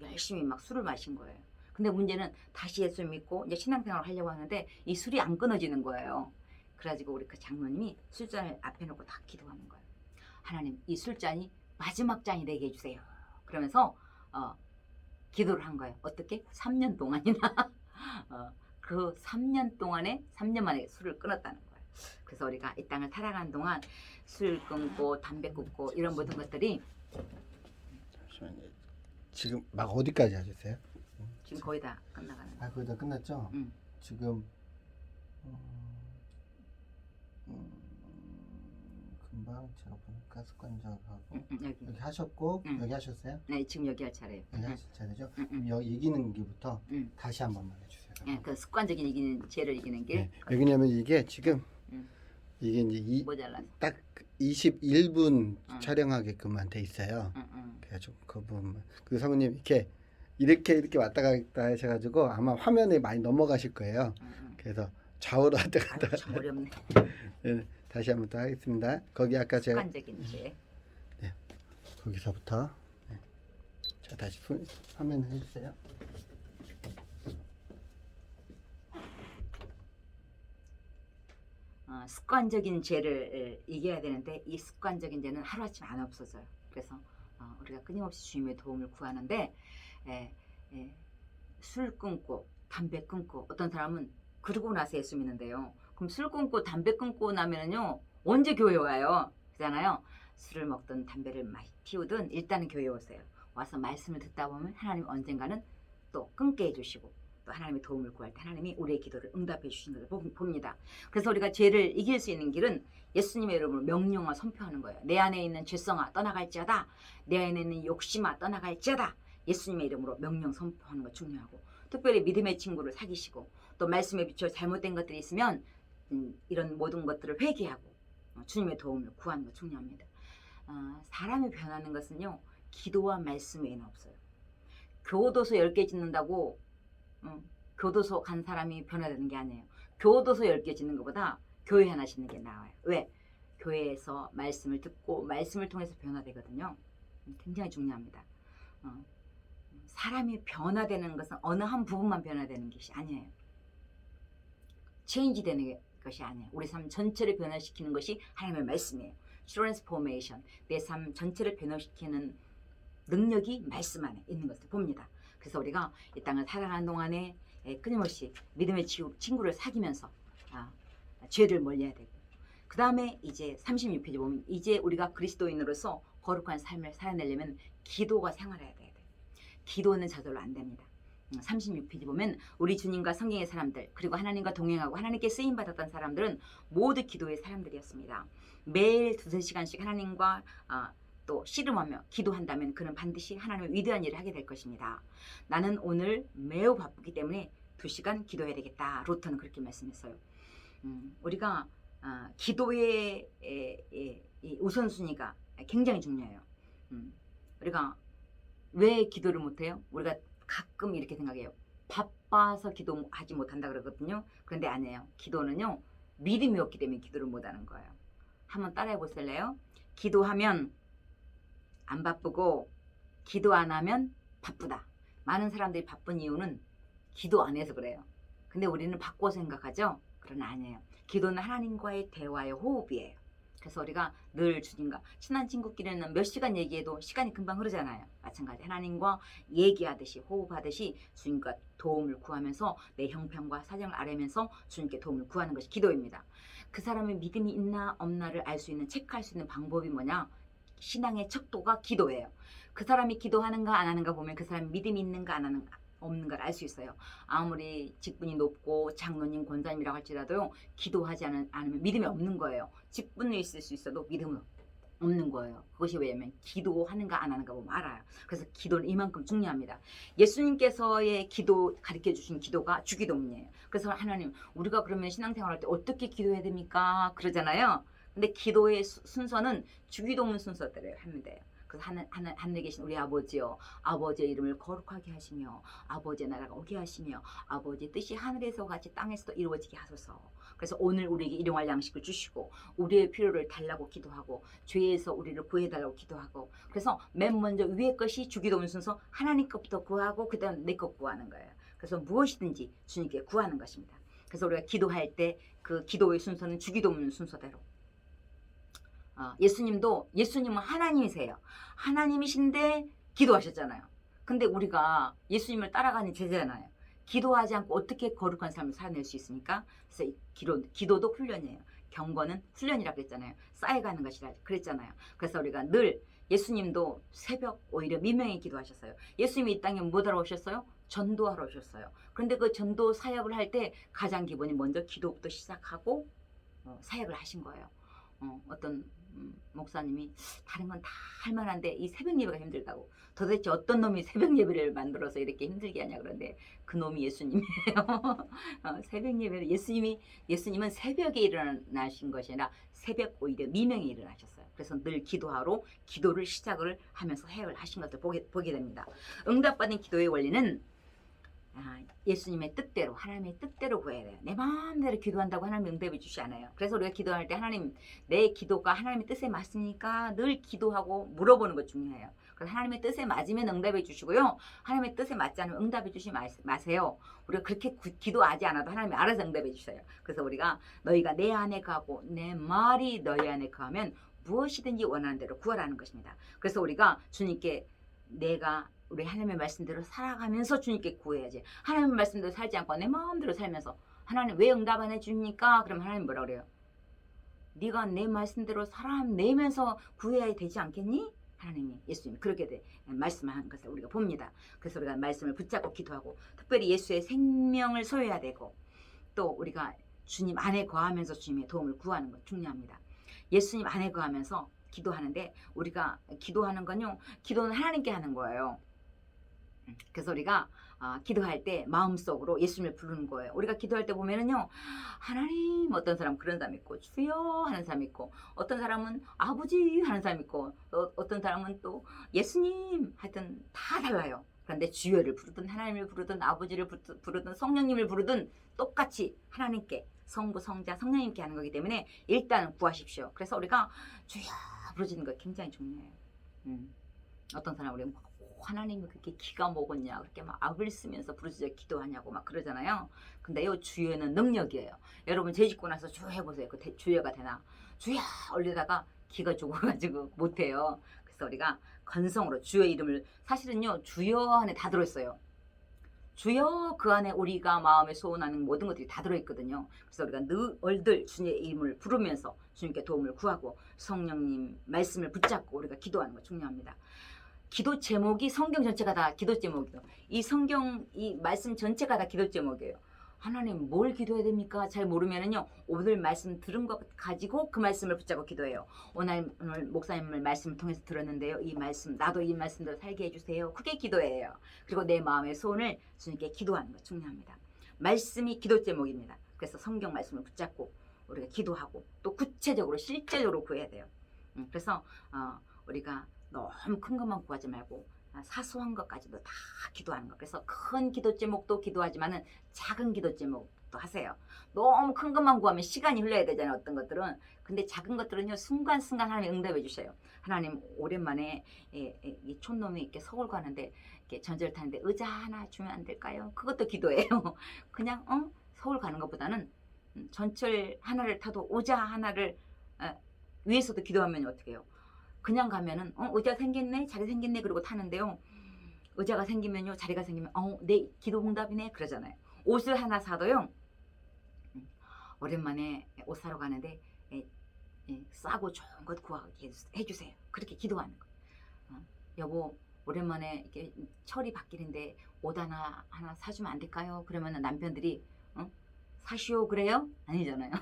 열심히 막 술을 마신 거예요. 근데 문제는 다시 예수 믿고 이제 신앙생활을 하려고 하는데 이 술이 안 끊어지는 거예요. 그래가지고 우리 그 장로님이 술잔을 앞에 놓고 딱 기도하는 거예요. 하나님, 이 술잔이 마지막 잔이 되게 해주세요. 그러면서 기도를 한 거예요. 어떻게? 3년 동안이나 그 3년 동안에 3년 만에 술을 끊었다는 거예요. 그래서 우리가 이 땅을 살아가는 동안 술 끊고 담배 끊고 이런 모든 것들이 잠시만요. 지금 막 어디까지 하셨어요? 지금 거의 다 끝나가는 거예요. 거의 다 끝났죠? 지금 금방 제가 보니까 습관적하고 여기 하셨고 여기 하셨어요? 네, 지금 여기 할 차례예요. 여기 하실 차례죠? 여기 이기는 길부터 다시 한 번만 해주세요. 네, 그 습관적인 이기는 죄를 이기는 길. 네, 왜냐면 이게 지금 이게 이제 모자라서. 딱 21분 촬영하게끔만 돼 있어요. 그래가지고 그 부분 그 사모님 이렇게 왔다 갔다 하셔가지고 아마 화면에 많이 넘어가실 거예요. 그래서 좌우로 왔다 갔다. 참 어렵네. 네, 다시 한번 또 하겠습니다. 거기 아까 제가 습관적인 죄. 네, 거기서부터 네. 자 다시 화면 해주세요. 습관적인 죄를 이겨야 되는데 이 습관적인 죄는 하루아침에 안 없어져요. 그래서 우리가 끊임없이 주님의 도움을 구하는데 술 끊고 담배 끊고, 어떤 사람은 그러고 나서 예수 믿는데요. 그럼 술 끊고 담배 끊고 나면은요 언제 교회 와요? 그잖아요. 술을 먹든 담배를 많이 피우든 일단은 교회 오세요. 와서 말씀을 듣다 보면 하나님 언젠가는 또 끊게 해주시고 또 하나님의 도움을 구할 때 하나님이 우리의 기도를 응답해 주시는 것을 봅니다. 그래서 우리가 죄를 이길 수 있는 길은 예수님의 이름으로 명령과 선포하는 거예요. 내 안에 있는 죄성아 떠나갈지어다. 내 안에 있는 욕심아 떠나갈지어다. 예수님의 이름으로 명령 선포하는 거 중요하고, 특별히 믿음의 친구를 사귀시고 또 말씀에 비추어 잘못된 것들이 있으면 이런 모든 것들을 회개하고 주님의 도움을 구하는 것 중요합니다. 사람이 변하는 것은요, 기도와 말씀 외에는 없어요. 교도소 10개 짓는다고 교도소 간 사람이 변화되는 게 아니에요. 교도소 10개 짓는 것보다 교회 하나 짓는 게 나아요. 왜? 교회에서 말씀을 듣고 말씀을 통해서 변화되거든요. 굉장히 중요합니다. 사람이 변화되는 것은 어느 한 부분만 변화되는 것이 아니에요. 체인지 되는 것이 아니에요. 우리 삶 전체를 변화시키는 것이 하나님의 말씀이에요. 트랜스포메이션, 내 삶 전체를 변화시키는 능력이 말씀 안에 있는 것을 봅니다. 그래서 우리가 이 땅을 살아가는 동안에 끊임없이 믿음의 친구를 사귀면서 죄를 멀리해야 되고, 그 다음에 이제 36페이지 보면 이제 우리가 그리스도인으로서 거룩한 삶을 살아내려면 기도가 생활해야 돼요. 기도는 저절로 안 됩니다. 36페이지 보면 우리 주님과 성경의 사람들, 그리고 하나님과 동행하고 하나님께 쓰임받았던 사람들은 모두 기도의 사람들이었습니다. 매일 2-3시간씩 하나님과 또 씨름하며 기도한다면 그는 반드시 하나님의 위대한 일을 하게 될 것입니다. 나는 오늘 매우 바쁘기 때문에 2시간 기도해야 되겠다. 로터는 그렇게 말씀했어요. 우리가 기도의 우선순위가 굉장히 중요해요. 우리가 왜 기도를 못해요? 우리가 가끔 이렇게 생각해요. 바빠서 기도하지 못한다 그러거든요. 그런데 아니에요. 기도는요, 믿음이 없기 때문에 기도를 못하는 거예요. 한번 따라해 보실래요? 기도하면 안 바쁘고 기도 안 하면 바쁘다. 많은 사람들이 바쁜 이유는 기도 안 해서 그래요. 근데 우리는 바꿔서 생각하죠? 그러나 아니에요. 기도는 하나님과의 대화의 호흡이에요. 그래서 우리가 늘 주님과 친한 친구끼리는 몇 시간 얘기해도 시간이 금방 흐르잖아요. 마찬가지 하나님과 얘기하듯이 호흡하듯이 주님과 도움을 구하면서 내 형편과 사정을 알면서 주님께 도움을 구하는 것이 기도입니다. 그 사람의 믿음이 있나 없나를 알 수 있는, 체크할 수 있는 방법이 뭐냐? 신앙의 척도가 기도예요. 그 사람이 기도하는가 안 하는가 보면 그 사람이 믿음이 있는가 안 하는가 없는 걸 알 수 있어요. 아무리 직분이 높고 장로님, 권사님이라고 할지라도요, 기도하지 않으면 믿음이 없는 거예요. 직분이 있을 수 있어도 믿음은 없는 거예요. 그것이 왜냐면 기도하는가 안 하는가 보면 알아요. 그래서 기도는 이만큼 중요합니다. 예수님께서의 기도 가르쳐 주신 기도가 주기도문이에요. 그래서 하나님, 우리가 그러면 신앙생활할 때 어떻게 기도해야 됩니까? 그러잖아요. 근데 기도의 순서는 주기도문 순서대로 하면 돼요. 그래서 하늘에 계신 우리 아버지요, 아버지의 이름을 거룩하게 하시며 아버지의 나라가 오게 하시며 아버지의 뜻이 하늘에서 같이 땅에서도 이루어지게 하소서. 그래서 오늘 우리에게 일용할 양식을 주시고 우리의 필요를 달라고 기도하고 죄에서 우리를 구해달라고 기도하고, 그래서 맨 먼저 위의 것이 주기도문 순서, 하나님 것부터 구하고 그 다음 내 것 구하는 거예요. 그래서 무엇이든지 주님께 구하는 것입니다. 그래서 우리가 기도할 때 그 기도의 순서는 주기도문 순서대로. 예수님은 하나님이세요. 하나님이신데 기도하셨잖아요. 근데 우리가 예수님을 따라가는 제자잖아요. 기도하지 않고 어떻게 거룩한 삶을 살아낼 수 있습니까? 그래서 기도도 훈련이에요. 경건은 훈련이라고 했잖아요. 쌓여가는 것이라 그랬잖아요. 그래서 우리가 늘, 예수님도 새벽 오히려 미명에 기도하셨어요. 예수님이 이 땅에 뭐하러 오셨어요? 전도하러 오셨어요. 그런데 그 전도 사역을 할 때 가장 기본이 먼저 기도부터 시작하고 사역을 하신 거예요. 어떤 목사님이 다른 건 다 할만한데 이 새벽 예배가 힘들다고. 도대체 어떤 놈이 새벽 예배를 만들어서 이렇게 힘들게 하냐. 그런데 그 놈이 예수님이에요. 새벽 예배를 예수님은 새벽에 일어나신 것이 아니라 새벽 오히려 미명에 일어나셨어요. 그래서 늘 기도하러 기도를 시작을 하면서 해을 하신 것을 보게 됩니다. 응답받은 기도의 원리는 예수님의 뜻대로, 하나님의 뜻대로 구해야 돼요. 내 마음대로 기도한다고 하나님이 응답해 주시지 않아요. 그래서 우리가 기도할 때 하나님, 내 기도가 하나님의 뜻에 맞습니까? 늘 기도하고 물어보는 것 중요해요. 그래서 하나님의 뜻에 맞으면 응답해 주시고요. 하나님의 뜻에 맞지 않으면 응답해 주시지 마세요. 우리가 그렇게 기도하지 않아도 하나님이 알아서 응답해 주셔요. 그래서 우리가 너희가 내 안에 거하고 내 말이 너희 안에 거하면 무엇이든지 원하는 대로 구하라는 것입니다. 그래서 우리가 주님께 우리 하나님의 말씀대로 살아가면서 주님께 구해야지. 하나님의 말씀대로 살지 않고 내 마음대로 살면서 하나님 왜 응답 안 해주십니까? 그럼 하나님 뭐라 그래요? 네가 내 말씀대로 살아내면서 구해야 되지 않겠니? 하나님이, 예수님이 그렇게 말씀한 것을 우리가 봅니다. 그래서 우리가 말씀을 붙잡고 기도하고, 특별히 예수의 생명을 소유해야 되고, 또 우리가 주님 안에 거하면서 주님의 도움을 구하는 것 중요합니다. 예수님 안에 거하면서 기도하는데, 우리가 기도하는 건요, 기도는 하나님께 하는 거예요. 그래서 우리가 기도할 때 마음속으로 예수님을 부르는 거예요. 우리가 기도할 때 보면은요, 하나님, 어떤 사람은 그런 사람 있고, 주여 하는 사람 있고, 어떤 사람은 아버지 하는 사람 있고, 또 어떤 사람은 또 예수님, 하여튼 다 달라요. 그런데 주여를 부르든 하나님을 부르든 아버지를 부르든 성령님을 부르든 똑같이 하나님께, 성부, 성자, 성령님께 하는 거기 때문에 일단 구하십시오. 그래서 우리가 주여 부르짖는 거 굉장히 중요해요. 어떤 사람 우리 하나님이 그렇게 기가 먹었냐, 그렇게 막 악을 쓰면서 부르짖어 기도하냐고 막 그러잖아요. 근데요, 주여는 능력이에요. 여러분 죄 짓고 나서 주여 해보세요. 그 주여가 되나? 주여 올리다가 기가 죽어가지고 못해요. 그래서 우리가 건성으로 주여 이름을, 사실은요 주여 안에 다 들어있어요. 주여, 그 안에 우리가 마음에 소원하는 모든 것들이 다 들어있거든요. 그래서 우리가 늘 주님의 이름을 부르면서 주님께 도움을 구하고 성령님 말씀을 붙잡고 우리가 기도하는 거 중요합니다. 기도 제목이 성경 전체가 다 기도 제목이에요. 이 성경, 이 말씀 전체가 다 기도 제목이에요. 하나님 뭘 기도해야 됩니까? 잘 모르면은요, 오늘 말씀 들은 것 가지고 그 말씀을 붙잡고 기도해요. 오늘 목사님을 말씀을 통해서 들었는데요, 이 말씀, 나도 이 말씀대로 살게 해주세요. 그게 기도예요. 그리고 내 마음의 소원을 주님께 기도하는 거 중요합니다. 말씀이 기도 제목입니다. 그래서 성경 말씀을 붙잡고 우리가 기도하고 또 구체적으로 실제적으로 구해야 돼요. 그래서 우리가 너무 큰 것만 구하지 말고 사소한 것까지도 다 기도하는 거. 그래서 큰 기도 제목도 기도하지만은 작은 기도 제목도 하세요. 너무 큰 것만 구하면 시간이 흘러야 되잖아요, 어떤 것들은. 근데 작은 것들은요, 순간순간 하나님이 응답해 주셔요. 하나님, 오랜만에 이 촌놈이 이렇게 서울 가는데 이렇게 전철 타는데 의자 하나 주면 안 될까요? 그것도 기도예요. 그냥 서울 가는 것보다는 전철 하나를 타도 의자 하나를 위해서도 기도하면 어떻게 해요? 그냥 가면은 의자 생겼네, 자리 생겼네, 그러고 타는데요, 의자가 생기면요, 자리가 생기면 내 기도 응답이네 그러잖아요. 옷을 하나 사도요, 오랜만에 옷 사러 가는데 싸고 좋은 것 구하게 해주세요. 그렇게 기도하는 거. 여보, 오랜만에 이렇게 철이 바뀌는데 옷 하나 사주면 안 될까요? 그러면은 남편들이 사시오 그래요? 아니잖아요.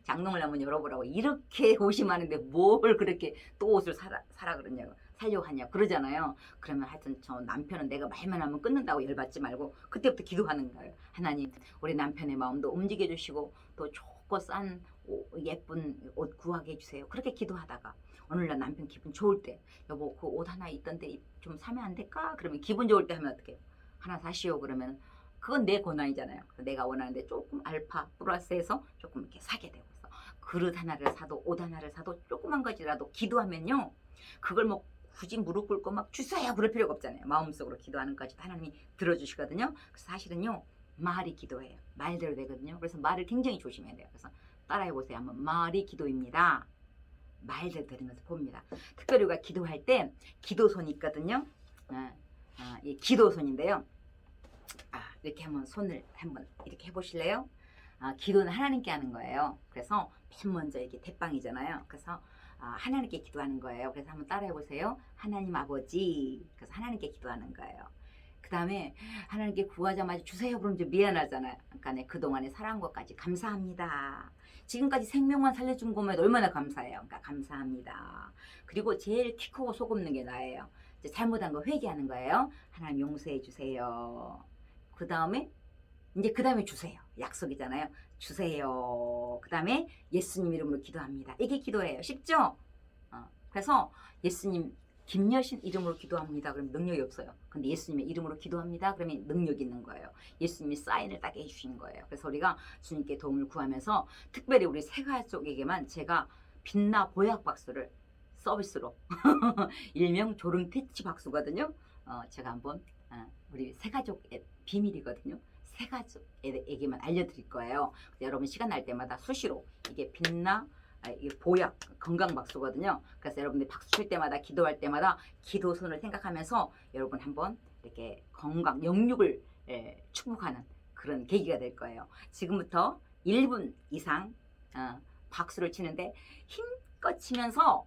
장롱을 한번 열어보라고. 이렇게 옷이 많은데 뭘 그렇게 또 옷을 사라 그러냐고, 살려고 하냐 그러잖아요. 그러면 하여튼 저 남편은 내가 말만 하면 끊는다고 열받지 말고 그때부터 기도하는 거예요. 하나님, 우리 남편의 마음도 움직여 주시고 또 좋고 싼 예쁜 옷 구하게 해주세요. 그렇게 기도하다가 오늘날 남편 기분 좋을 때, 여보 그 옷 하나 있던데 좀 사면 안 될까? 그러면 기분 좋을 때 하면 어떡해요? 하나 사시오 그러면 그건 내 권한이잖아요. 내가 원하는데 조금 알파 플러스해서 조금 이렇게 사게 되고, 있어. 그릇 하나를 사도 옷 하나를 사도 조그만 것이라도 기도하면요, 그걸 뭐 굳이 무릎 꿇고 막 주세요 그럴 필요가 없잖아요. 마음속으로 기도하는 것까지 하나님이 들어주시거든요. 그래서 사실은요, 말이 기도예요. 말대로 되거든요. 그래서 말을 굉장히 조심해야 돼요. 그래서 따라해보세요. 한번. 말이 기도입니다. 말대로 되는 것을 봅니다. 특별히 우리가 기도할 때 기도손이 있거든요. 이 기도손인데요. 이렇게 한번 손을 한번 이렇게 해보실래요? 기도는 하나님께 하는 거예요. 그래서 맨 먼저 이게 대빵이잖아요. 그래서 하나님께 기도하는 거예요. 그래서 한번 따라해보세요. 하나님 아버지. 그래서 하나님께 기도하는 거예요. 그 다음에 하나님께 구하자마자 주세요 그러면 좀 미안하잖아요. 그러니까 그동안에 살아온 것까지 감사합니다. 지금까지 생명만 살려준 것만 얼마나 감사해요. 그러니까 감사합니다. 그리고 제일 키 크고 속 없는 게 나예요. 이제 잘못한 거 회개하는 거예요. 하나님 용서해 주세요. 그 다음에 주세요. 약속이잖아요. 주세요. 그 다음에 예수님 이름으로 기도합니다. 이게 기도예요. 쉽죠? 그래서 예수님 김여신 이름으로 기도합니다. 그러면 능력이 없어요. 근데 예수님의 이름으로 기도합니다. 그러면 능력이 있는 거예요. 예수님이 사인을 딱 해주신 거예요. 그래서 우리가 주님께 도움을 구하면서 특별히 우리 세가족에게만 제가 빛나 보약 박수를 서비스로 일명 조름 퇴치 박수거든요. 제가 한번 우리 세가족의 비밀이거든요. 세가족에게만 알려드릴 거예요. 여러분 시간 날 때마다 수시로 이게 빛나 이게 보약 건강 박수거든요. 그래서 여러분들이 박수 칠 때마다 기도할 때마다 기도선을 생각하면서 여러분 한번 이렇게 건강 영육을 축복하는 그런 계기가 될 거예요. 지금부터 1분 이상 박수를 치는데 힘껏 치면서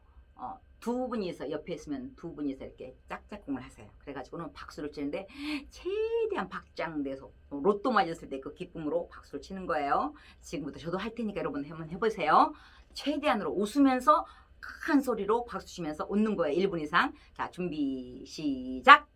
두 분이서 옆에 있으면 두 분이서 이렇게 짝짝꿍을 하세요. 그래가지고는 박수를 치는데 최대한 박장돼서 로또 맞았을 때 그 기쁨으로 박수를 치는 거예요. 지금부터 저도 할 테니까 여러분 한번 해보세요. 최대한으로 웃으면서 큰 소리로 박수 치면서 웃는 거예요. 1분 이상. 자, 준비 시작.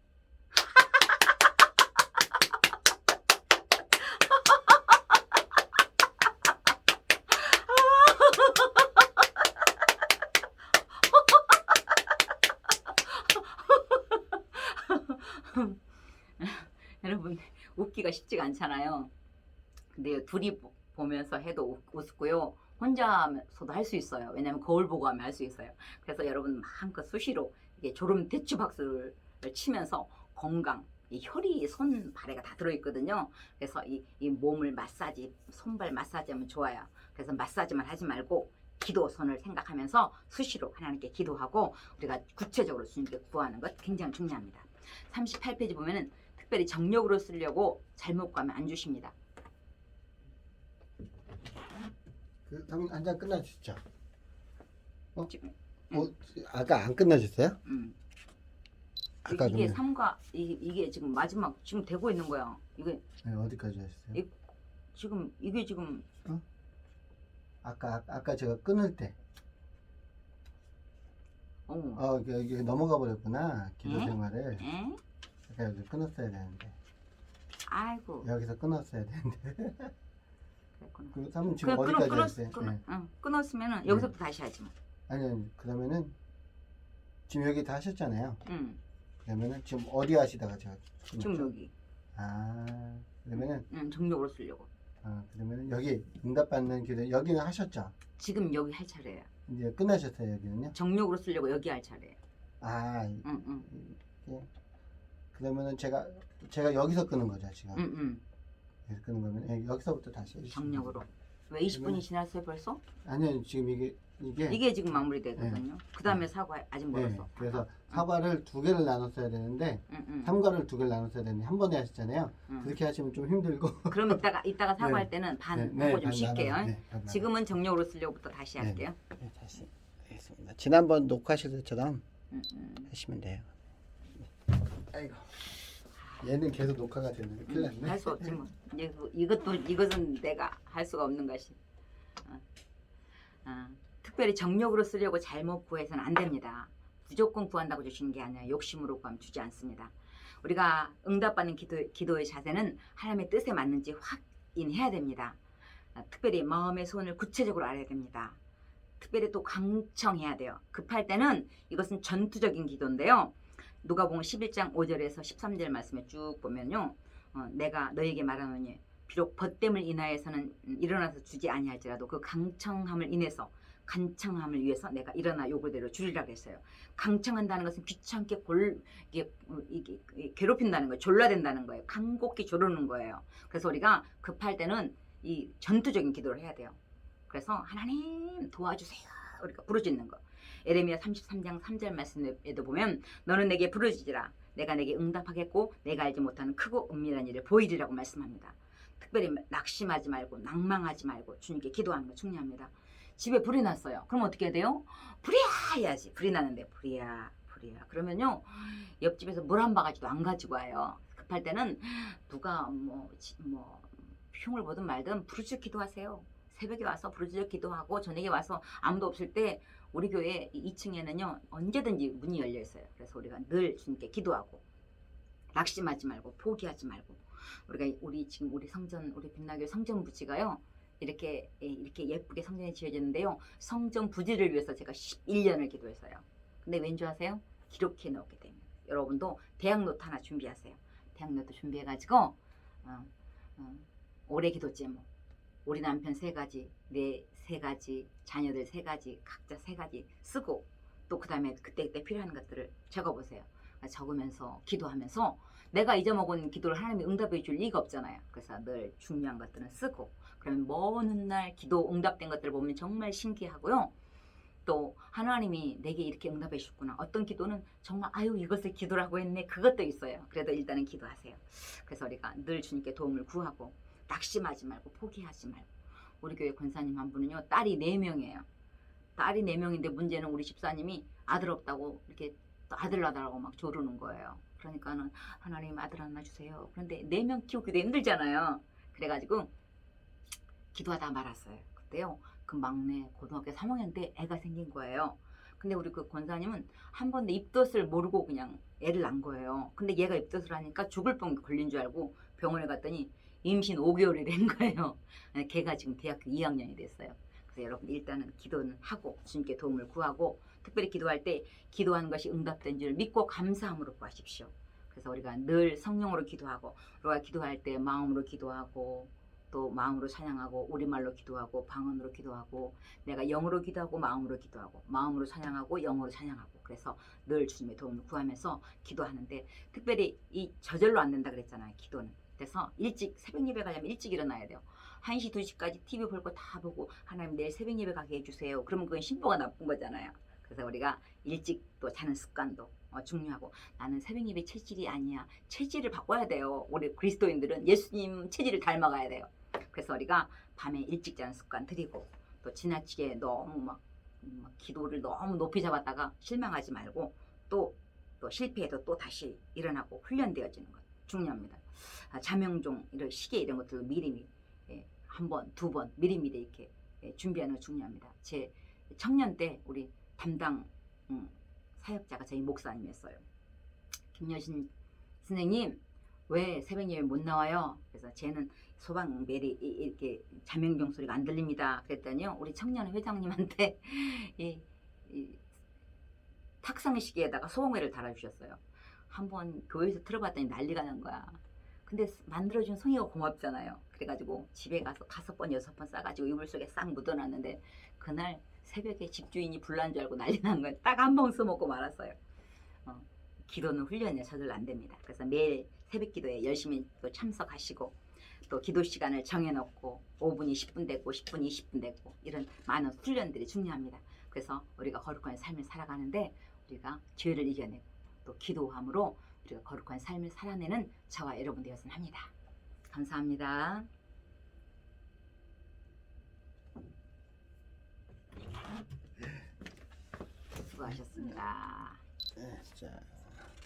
여러분 웃기가 쉽지가 않잖아요. 근데 둘이 보면서 해도 웃고요. 혼자서도 할 수 있어요. 왜냐하면 거울 보고 하면 할 수 있어요. 그래서 여러분 마음껏 수시로 이게 졸음 대추 박수를 치면서 건강, 이 혈이 손 발에가 다 들어있거든요. 그래서 이 몸을 마사지, 손발 마사지하면 좋아요. 그래서 마사지만 하지 말고 기도 손을 생각하면서 수시로 하나님께 기도하고 우리가 구체적으로 주님께 구하는 것 굉장히 중요합니다. 38페이지 보면은 특별히 정력으로 쓰려고 잘못 가면 안 주십니다. 그 한장 끝나주시죠. 지금, 아까 안 끝나셨어요? 아까 이게 그러면 3과 이게 지금 마지막 지금 되고 있는 거야. 이게 네, 어디까지 하셨어요? 지금 이게 지금 아까 제가 끊을 때 이게 넘어가 버렸구나. 기도 에? 생활을. 에? 아까 여기 끊었어야 되는데. 아이고. 여기서 끊었어야 되는데. 그랬구나. 그 사모님 지금 어디까지 하셨어요? 네. 끊었으면은 여기서부터 다시 하지 뭐. 아니 그러면은 지금 여기 다 하셨잖아요. 응. 그러면은 지금 어디 하시다가 제가 지금 끊었죠? 여기. 그러면은 정력으로 쓰려고. 그러면은 여기 응답받는 기도 여기는 하셨죠? 지금 여기 할 차례예요. 이제 끝나셨어요 여기는요? 정력으로 쓰려고 여기 할 차례예요. 응. 그러면은 제가 여기서 끄는 거죠 지금. 여기서 끄는 거면 여기서부터 다시 해주시면 정력으로. 왜 20분이 지났어요 벌써? 아니요 지금 이게 지금 마무리되거든요. 그 다음에 사과 아직 멀었어. 그래서 사과를 두 개를 나눴어야 되는데 삼과를 두 개를 나눴어야 되는데 한 번에 하셨잖아요. 그렇게 하시면 좀 힘들고. 그럼 이따가 사과할 때는 반 하고 좀 쉴게요. 반 지금은 정력으로 쓰려고부터 다시 할게요. 네, 다시 하겠습니다. 지난번 녹화하실 때처럼 하시면 돼요. 아이고. 얘는 계속 녹화가 되는 큰일 났네. 할 수 없지 뭐. 이것은 내가 할 수가 없는 것이. 특별히 정력으로 쓰려고 잘못 구해서는 안 됩니다. 무조건 구한다고 주시는 게 아니라 욕심으로 구하면 주지 않습니다. 우리가 응답받는 기도의 자세는 하나님의 뜻에 맞는지 확인해야 됩니다. 특별히 마음의 소원을 구체적으로 알아야 됩니다. 특별히 또 강청해야 돼요. 급할 때는 이것은 전투적인 기도인데요. 누가복음 11장 5절에서 13절 말씀에 쭉 보면요. 내가 너에게 말하노니 비록 벗됨을 인하여서는 일어나서 주지 아니할지라도 그 강청함을 인해서 간청함을 위해서 내가 일어나 요구대로 주리라 그랬어요. 강청한다는 것은 귀찮게 이게 괴롭힌다는 거예요. 졸라댄다는 거예요. 간곡히 조르는 거예요. 그래서 우리가 급할 때는 이 전투적인 기도를 해야 돼요. 그래서 하나님 도와주세요. 우리가 부르짖는 거. 에레미야 33장 3절 말씀에도 보면 너는 내게 부르짖으라. 내가 내게 응답하겠고 내가 알지 못하는 크고 은밀한 일을 보이리라고 말씀합니다. 특별히 낙심하지 말고 낭망하지 말고 주님께 기도하는 거 중요합니다. 집에 불이 났어요. 그럼 어떻게 해야 돼요? 불이야 해야지. 불이 나는데 불이야. 그러면요 옆집에서 물 한 바가지도 안 가지고 와요. 급할 때는 누가 뭐 흉을 보든 말든 부르짖어 기도하세요. 새벽에 와서 부르짖어 기도하고 저녁에 와서 아무도 없을 때 우리 교회 2층에는요 언제든지 문이 열려 있어요. 그래서 우리가 늘 주님께 기도하고 낙심하지 말고 포기하지 말고 우리 지금 우리 빛나교 성전 부지가요 이렇게 예쁘게 성전이 지어졌는데요. 성전 부지를 위해서 제가 11년을 기도했어요. 근데 왠지 아세요? 기록해 놓게 됩니다. 여러분도 대학노트 하나 준비하세요. 대학노트 준비해가지고 올해 기도 제목 우리 남편 3가지, 내 3가지, 자녀들 3가지, 각자 3가지 쓰고 또 그 다음에 그때 필요한 것들을 적어보세요. 적으면서 기도하면서 내가 잊어먹은 기도를 하나님이 응답해 줄 리가 없잖아요. 그래서 늘 중요한 것들은 쓰고 그러면 먼 훗날 기도 응답된 것들을 보면 정말 신기하고요. 또 하나님이 내게 이렇게 응답해 주셨구나. 어떤 기도는 정말 이것을 기도라고 했네. 그것도 있어요. 그래도 일단은 기도하세요. 그래서 우리가 늘 주님께 도움을 구하고 낙심하지 말고 포기하지 말고 우리 교회 권사님 한 분은요 딸이 4명이에요. 딸이 4명인데 문제는 우리 집사님이 아들 없다고 이렇게 아들 낳으라고 막 조르는 거예요. 그러니까는 하나님 아들 하나 주세요. 그런데 4명 키우기도 힘들잖아요. 그래가지고 기도하다 말았어요. 그때요 그 막내 고등학교 3학년 때 애가 생긴 거예요. 근데 우리 그 권사님은 한 번도 입덧을 모르고 그냥 애를 낳은 거예요. 근데 얘가 입덧을 하니까 죽을 뻔 걸린 줄 알고 병원에 갔더니 임신 5개월이 된 거예요. 걔가 지금 대학교 2학년이 됐어요. 그래서 여러분 일단은 기도는 하고 주님께 도움을 구하고 특별히 기도할 때 기도하는 것이 응답된 줄 믿고 감사함으로 구하십시오. 그래서 우리가 늘 성령으로 기도하고, 우리가 기도할 때 마음으로 기도하고, 또 마음으로 찬양하고, 우리말로 기도하고, 방언으로 기도하고, 내가 영으로 기도하고 마음으로 기도하고, 마음으로 찬양하고 영으로 찬양하고, 그래서 늘 주님의 도움을 구하면서 기도하는데, 특별히 이 저절로 안 된다 그랬잖아요, 기도는. 그래서 일찍 새벽 예배 가려면 일찍 일어나야 돼요. 1시, 2시까지 TV 볼 거 다 보고 하나님 내일 새벽 예배 가게 해주세요. 그러면 그건 신보가 나쁜 거잖아요. 그래서 우리가 일찍 또 자는 습관도 중요하고, 나는 새벽 예배 체질이 아니야. 체질을 바꿔야 돼요. 우리 그리스도인들은 예수님 체질을 닮아가야 돼요. 그래서 우리가 밤에 일찍 자는 습관 들이고, 또 지나치게 너무 막 기도를 너무 높이 잡았다가 실망하지 말고, 또 실패해도 또 다시 일어나고 훈련되어지는 것 중요합니다. 자명종 이런 시계 이런 것들도 미리미리 한 번, 두 번 미리미리 이렇게 준비하는 거 중요합니다. 제 청년 때 우리 담당 사역자가 저희 목사님이었어요. 김여신 선생님 왜 새벽 예배 못 나와요? 그래서 쟤는 소방벨이 이렇게 자명종 소리가 안 들립니다. 그랬더니요, 우리 청년 회장님한테 이 탁상 시계에다가 소방벨을 달아주셨어요. 한번 교회에서 틀어봤더니 난리가 난 거야. 근데 만들어준 성의가 고맙잖아요. 그래가지고 집에 가서 5번, 6번 싸가지고 이불 속에 싹 묻어놨는데, 그날 새벽에 집주인이 불난 줄 알고 난리 난 거예요. 딱 한 번 써먹고 말았어요. 기도는 훈련이야 저절로 안 됩니다. 그래서 매일 새벽 기도에 열심히 또 참석하시고, 또 기도 시간을 정해놓고 5분이 10분 되고 10분이 20분 되고, 이런 많은 훈련들이 중요합니다. 그래서 우리가 거룩한 삶을 살아가는데 우리가 죄를 이겨내고 또 기도함으로 우리가 거룩한 삶을 살아내는 저와 여러분 되었으면 합니다. 감사합니다. 수고하셨습니다. 자.